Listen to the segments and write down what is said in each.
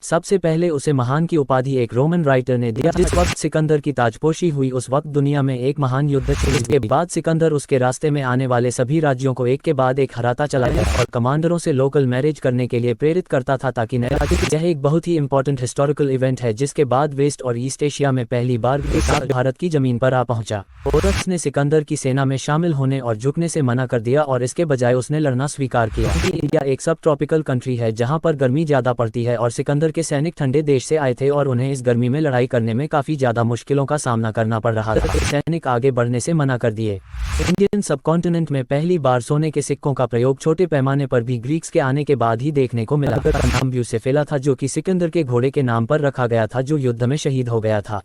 सबसे पहले उसे महान की उपाधि एक रोमन राइटर ने दिया। जिस वक्त सिकंदर की ताजपोशी हुई उस वक्त दुनिया में एक महान युद्ध छिड़ी। इसके बाद सिकंदर उसके रास्ते में आने वाले सभी राज्यों को एक के बाद एक हराता चला गया और कमांडरों से लोकल मैरिज करने के लिए प्रेरित करता था ताकि नए राज्य। यह एक बहुत ही इंपॉर्टेंट हिस्टोरिकल इवेंट है जिसके बाद वेस्ट और ईस्ट एशिया में पहली बार भारत की जमीन पर आ पहुंचा। पोरस ने सिकंदर की सेना में शामिल होने और झुकने से मना कर दिया और इसके बजाय उसने लड़ना स्वीकार किया। इंडिया एक सब ट्रॉपिकल कंट्री है जहां पर गर्मी ज्यादा पड़ती है और सिकंदर के सैनिक ठंडे देश से आए थे और उन्हें इस गर्मी में लड़ाई करने में काफी ज्यादा मुश्किलों का सामना करना पड़ रहा था। सैनिक आगे बढ़ने से मना कर दिए। इंडियन सबकॉन्टिनेंट में पहली बार सोने के सिक्कों का प्रयोग छोटे पैमाने पर भी ग्रीक्स के आने के बाद ही देखने को मिला। का नाम ब्यूसेफेला था जो कि सिकंदर के घोड़े के नाम पर रखा गया था जो युद्ध में शहीद हो गया था।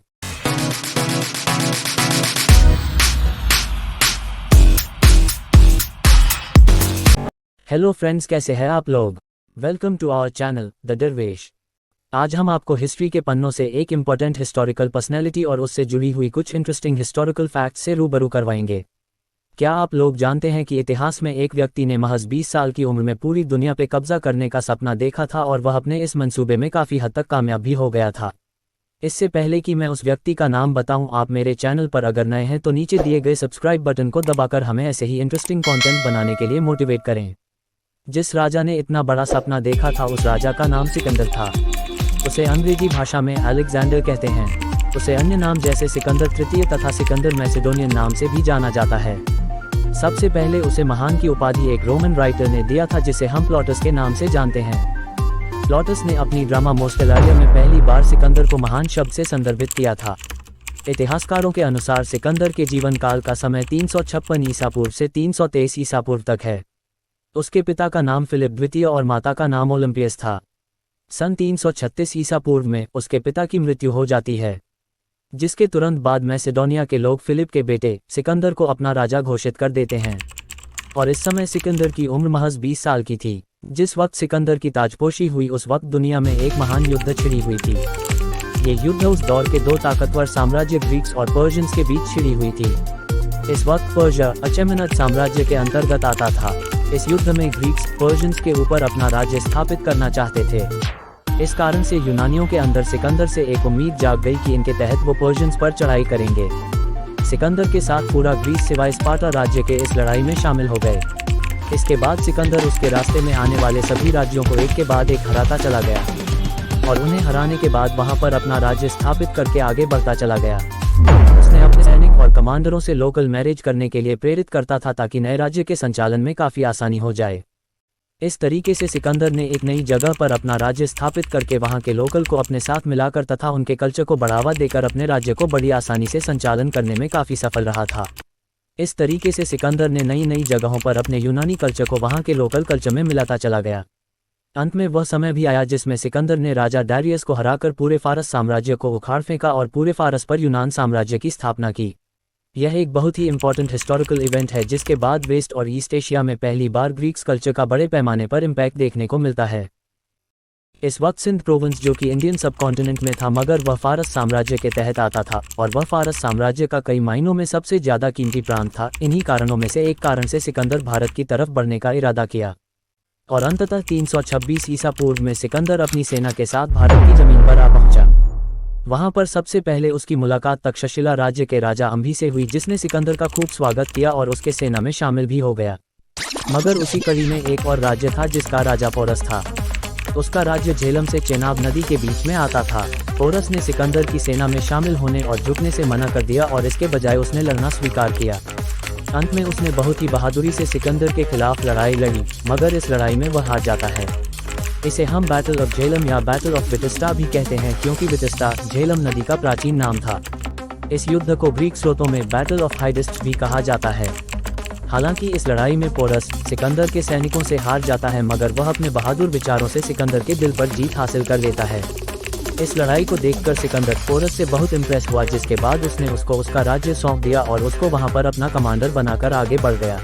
हेलो फ्रेंड्स, कैसे हैं आप लोग? Welcome to our channel the Darvesh. आज हम आपको हिस्ट्री के पन्नों से एक इम्पोर्टेंट हिस्टोरिकल पर्सनैलिटी और उससे जुड़ी हुई कुछ इंटरेस्टिंग हिस्टोरिकल फैक्ट्स से रूबरू करवाएंगे। क्या आप लोग जानते हैं कि इतिहास में एक व्यक्ति ने महज 20 साल की उम्र में पूरी दुनिया पे कब्जा करने का सपना देखा था और वह अपने इस मंसूबे में काफ़ी हद तक कामयाब भी हो गया था। इससे पहले कि मैं उस व्यक्ति का नाम बताऊं, आप मेरे चैनल पर अगर नए हैं तो नीचे दिए गए सब्सक्राइब बटन को दबाकर हमें ऐसे ही इंटरेस्टिंग कॉन्टेंट बनाने के लिए मोटिवेट करें। जिस राजा ने इतना बड़ा सपना देखा था उस राजा का नाम सिकंदर था। उसे अंग्रेजी भाषा में अलेक्जेंडर कहते हैं। उसे अन्य नाम जैसे सिकंदर तृतीय तथा सिकंदर मैसेडोनियन नाम से भी जाना जाता है। सबसे पहले उसे महान की उपाधि एक रोमन राइटर ने दिया था जिसे हम प्लॉटस के नाम से जानते हैं। प्लॉटस ने अपनी ड्रामा मोस्टेलारिया में पहली बार सिकंदर को महान शब्द से संदर्भित किया था। इतिहासकारों के अनुसार सिकंदर के जीवन काल का समय 356 ईसा पूर्व से 323 ईसा पूर्व तक है। उसके पिता का नाम फिलिप द्वितीय और माता का नाम ओलंपियस था। सन 336 ईसा पूर्व में उसके पिता की मृत्यु हो जाती है, जिसके तुरंत बाद मैसेडोनिया के लोग फिलिप के बेटे सिकंदर को अपना राजा घोषित कर देते हैं और इस समय सिकंदर की उम्र महज 20 साल की थी। जिस वक्त सिकंदर की ताजपोशी हुई उस वक्त दुनिया में एक महान युद्ध छिड़ी हुई थी। ये युद्ध उस दौर के दो ताकतवर साम्राज्य ग्रीक्स और पर्शियंस के बीच छिड़ी हुई थी। इस वक्त पर्शिया अचेमेनद साम्राज्य के अंतर्गत आता था। इस युद्ध में ग्रीक्स पर्शियंस के ऊपर अपना राज्य स्थापित करना चाहते थे। इस कारण से यूनानियों के अंदर सिकंदर से एक उम्मीद जाग गई कि इनके तहत वो पर्शियंस पर चढ़ाई करेंगे। सिकंदर के साथ पूरा ग्रीस सिवाय स्पार्टा राज्य के इस लड़ाई में शामिल हो गए। इसके बाद सिकंदर उसके रास्ते में आने वाले सभी राज्यों को एक के बाद एक हराता चला गया और उन्हें हराने के बाद वहां पर अपना राज्य स्थापित करके आगे बढ़ता चला गया। उसने अपने सैनिक और कमांडरों से लोकल मैरिज करने के लिए प्रेरित करता था ताकि नए राज्य के संचालन में काफ़ी आसानी हो जाए। इस तरीके से सिकंदर ने एक नई जगह पर अपना राज्य स्थापित करके वहां के लोकल को अपने साथ मिलाकर तथा उनके कल्चर को बढ़ावा देकर अपने राज्य को बड़ी आसानी से संचालन करने में काफ़ी सफल रहा था। इस तरीके से सिकंदर ने नई नई जगहों पर अपने यूनानी कल्चर को वहां के लोकल कल्चर में मिलाता चला गया। अंत में वह समय भी आया जिसमें सिकंदर ने राजा डारियस को हराकर पूरे फारस साम्राज्य को उखाड़ फेंका और पूरे फारस पर यूनान साम्राज्य की स्थापना की। यह एक बहुत ही इंपॉर्टेंट हिस्टोरिकल इवेंट है जिसके बाद वेस्ट और ईस्ट एशिया में पहली बार ग्रीक्स कल्चर का बड़े पैमाने पर इम्पैक्ट देखने को मिलता है। इस वक्त सिंध प्रोविंस जो कि इंडियन सबकॉन्टिनेंट में था मगर वह फारस साम्राज्य के तहत आता था और वह फारस साम्राज्य का कई मायनों में सबसे ज़्यादा कीमती प्रांत था। इन्हीं कारणों में से एक कारण से सिकंदर भारत की तरफ बढ़ने का इरादा किया और अंततः 326 ईसा पूर्व में सिकंदर अपनी सेना के साथ भारत की जमीन पर आ पहुंचा। वहां पर सबसे पहले उसकी मुलाकात तक्षशिला राज्य के राजा अंभी से हुई जिसने सिकंदर का खूब स्वागत किया और उसके सेना में शामिल भी हो गया। मगर उसी कड़ी में एक और राज्य था जिसका राजा पोरस था। उसका राज्य झेलम से चेनाब नदी के बीच में आता था। पोरस ने सिकंदर की सेना में शामिल होने और झुकने से मना कर दिया और इसके बजाय उसने लड़ना स्वीकार किया। अंत में उसने बहुत ही बहादुरी से सिकंदर के खिलाफ लड़ाई लड़ी मगर इस लड़ाई में वह हार जाता है। इसे हम बैटल ऑफ झेलम या बैटल ऑफ विटिस्टा भी कहते हैं क्योंकि विटिस्टा झेलम नदी का प्राचीन नाम था। इस युद्ध को ग्रीक स्रोतों में बैटल ऑफ हाइडिस्ट भी कहा जाता है। हालांकि इस लड़ाई में पोरस सिकंदर के सैनिकों से हार जाता है मगर वह अपने बहादुर विचारों से सिकंदर के दिल पर जीत हासिल कर लेता है। इस लड़ाई को देखकर सिकंदर पोरस से बहुत इम्प्रेस हुआ जिसके बाद उसने उसको उसका राज्य सौंप दिया और उसको वहां पर अपना कमांडर बनाकर आगे बढ़ गया।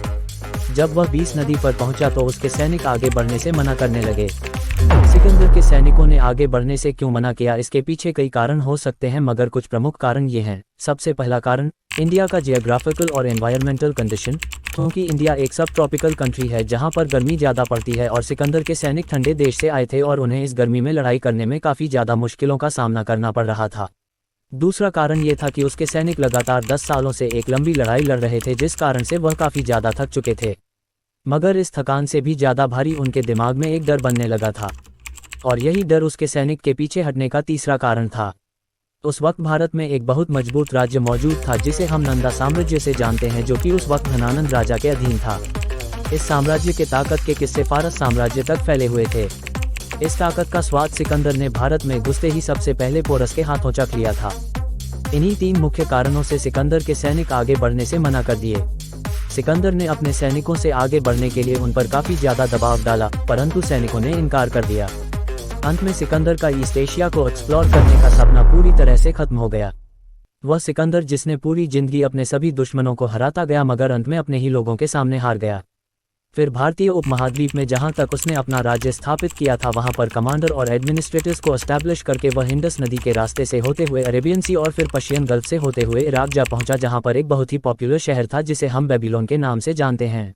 जब वह 20 नदी पर पहुंचा तो उसके सैनिक आगे बढ़ने से मना करने लगे। सिकंदर के सैनिकों ने आगे बढ़ने से क्यों मना किया, इसके पीछे कई कारण हो सकते हैं मगर कुछ प्रमुख कारण ये हैं। सबसे पहला कारण इंडिया का जियोग्राफिकल और एनवायरमेंटल कंडीशन। क्योंकि इंडिया एक सब ट्रॉपिकल कंट्री है जहां पर गर्मी ज़्यादा पड़ती है और सिकंदर के सैनिक ठंडे देश से आए थे और उन्हें इस गर्मी में लड़ाई करने में काफ़ी ज़्यादा मुश्किलों का सामना करना पड़ रहा था। दूसरा कारण ये था कि उसके सैनिक लगातार 10 सालों से एक लंबी लड़ाई लड़ रहे थे जिस कारण से वह काफ़ी ज़्यादा थक चुके थे। मगर इस थकान से भी ज़्यादा भारी उनके दिमाग में एक डर बनने लगा था, और यही डर उसके सैनिक के पीछे हटने का तीसरा कारण था। उस वक्त भारत में एक बहुत मजबूत राज्य मौजूद था जिसे हम नंदा साम्राज्य से जानते हैं, जो कि उस वक्त धनानंद राजा के अधीन था। इस साम्राज्य के ताकत के किस्से फारस साम्राज्य तक फैले हुए थे। इस ताकत का स्वाद सिकंदर ने भारत में घुसते ही सबसे पहले पोरस के हाथों चख लिया था। इन्हीं 3 मुख्य कारणों से सिकंदर के सैनिक आगे बढ़ने से मना कर दिए। सिकंदर ने अपने सैनिकों से आगे बढ़ने के लिए उन पर काफ़ी ज़्यादा दबाव डाला, परंतु सैनिकों ने इनकार कर दिया। अंत में सिकंदर का ईस्ट एशिया को एक्सप्लोर करने का सपना पूरी तरह से खत्म हो गया। वह सिकंदर जिसने पूरी जिंदगी अपने सभी दुश्मनों को हराता गया मगर अंत में अपने ही लोगों के सामने हार गया। फिर भारतीय उपमहाद्वीप में जहां तक उसने अपना राज्य स्थापित किया था वहां पर कमांडर और एडमिनिस्ट्रेटर्स को एस्टैब्लिश करके वह इंडस नदी के रास्ते से होते हुए अरेबियन सी और फिर पर्शियन गल्फ से होते हुए इराक जा पहुंचा, जहां पर एक बहुत ही पॉपुलर शहर था जिसे हम बेबीलोन के नाम से जानते हैं।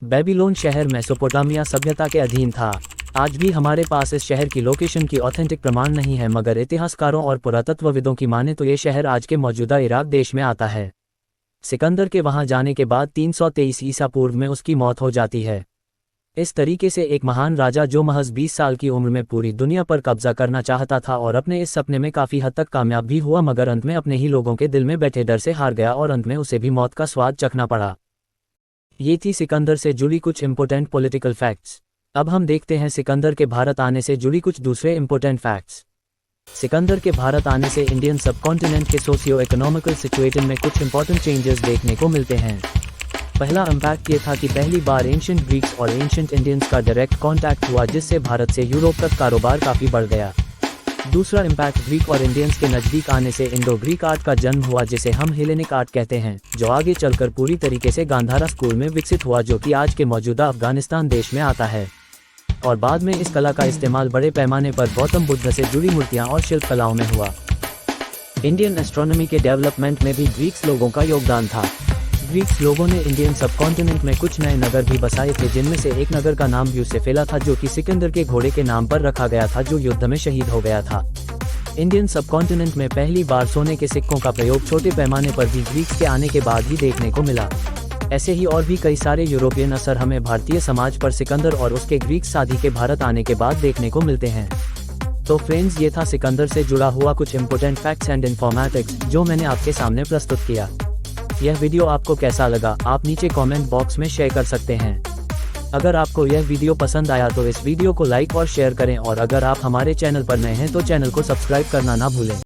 बेबीलोन शहर मेसोपोटामिया सभ्यता के अधीन था। आज भी हमारे पास इस शहर की लोकेशन की ऑथेंटिक प्रमाण नहीं है, मगर इतिहासकारों और पुरातत्वविदों की माने तो ये शहर आज के मौजूदा इराक देश में आता है। सिकंदर के वहां जाने के बाद 323 ईसा पूर्व में उसकी मौत हो जाती है। इस तरीके से एक महान राजा जो महज 20 साल की उम्र में पूरी दुनिया पर कब्जा करना चाहता था और अपने इस सपने में काफ़ी हद तक कामयाब भी हुआ, मगर अंत में अपने ही लोगों के दिल में बैठे डर से हार गया और अंत में उसे भी मौत का स्वाद चखना पड़ा। ये थी सिकंदर से जुड़ी कुछ इंपॉर्टेंट पॉलिटिकल फैक्ट्स। अब हम देखते हैं सिकंदर के भारत आने से जुड़ी कुछ दूसरे इंपॉर्टेंट फैक्ट्स। सिकंदर के भारत आने से इंडियन सबकॉन्टिनेंट के सोशियो इकोनॉमिकल सिचुएशन में कुछ इंपॉर्टेंट चेंजेस देखने को मिलते हैं। पहला इम्पैक्ट ये था कि पहली बार एंशिएंट ग्रीक्स और एंशिएंट इंडियंस का डायरेक्ट कांटेक्ट हुआ, जिससे भारत से यूरोप तक कारोबार काफ़ी बढ़ गया। दूसरा इम्पैक्ट ग्रीक और इंडियंस के नज़दीक आने से इंडो ग्रीक आर्ट का जन्म हुआ, जिसे हम हेलेनिक आर्ट कहते हैं, जो आगे चलकर पूरी तरीके से गांधारा स्कूल में विकसित हुआ, जो कि आज के मौजूदा अफगानिस्तान देश में आता है। और बाद में इस कला का इस्तेमाल बड़े पैमाने पर गौतम बुद्ध से जुड़ी मूर्तियां और शिल्प कलाओं में हुआ। इंडियन एस्ट्रोनॉमी के डेवलपमेंट में भी ग्रीक्स लोगों का योगदान था। ग्रीक्स लोगों ने इंडियन सबकॉन्टिनेंट में कुछ नए नगर भी बसाए थे, जिनमें से एक नगर का नाम ब्यूसेफेला था, जो कि सिकंदर के घोड़े के नाम पर रखा गया था, जो युद्ध में शहीद हो गया था। इंडियन सबकॉन्टिनेंट में पहली बार सोने के सिक्कों का प्रयोग छोटे पैमाने पर भी ग्रीक्स के आने के बाद ही देखने को मिला। ऐसे ही और भी कई सारे यूरोपियन असर हमें भारतीय समाज पर सिकंदर और उसके ग्रीक साथी के भारत आने के बाद देखने को मिलते हैं। तो फ्रेंड्स, ये था सिकंदर से जुड़ा हुआ कुछ इंपॉर्टेंट फैक्ट्स एंड इन्फॉर्मेटिक्स जो मैंने आपके सामने प्रस्तुत किया। यह वीडियो आपको कैसा लगा आप नीचे कमेंट बॉक्स में शेयर कर सकते हैं। अगर आपको यह वीडियो पसंद आया तो इस वीडियो को लाइक और शेयर करें, और अगर आप हमारे चैनल पर नए हैं तो चैनल को सब्सक्राइब करना ना भूलें।